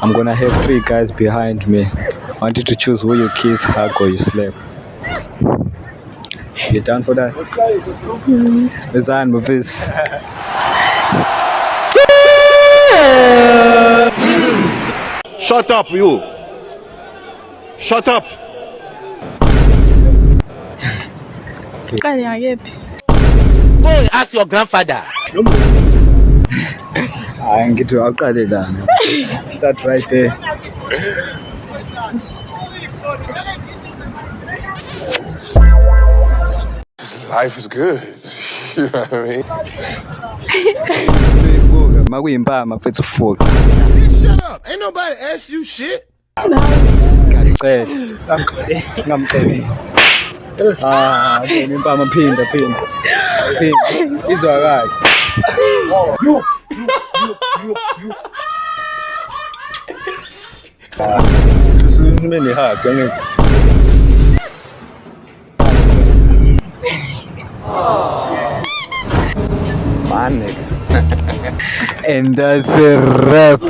I'm gonna have 3 guys behind me. I want you to choose who you kiss, hug, or you slap. You down for that? Let's on with this. Shut up, you. Shut up. Go and ask your grandfather. I'm going to outcry down. Start right there. Life is good. You know what I mean? Bitch, shut up. Ain't nobody asked you shit. And that's a wrap.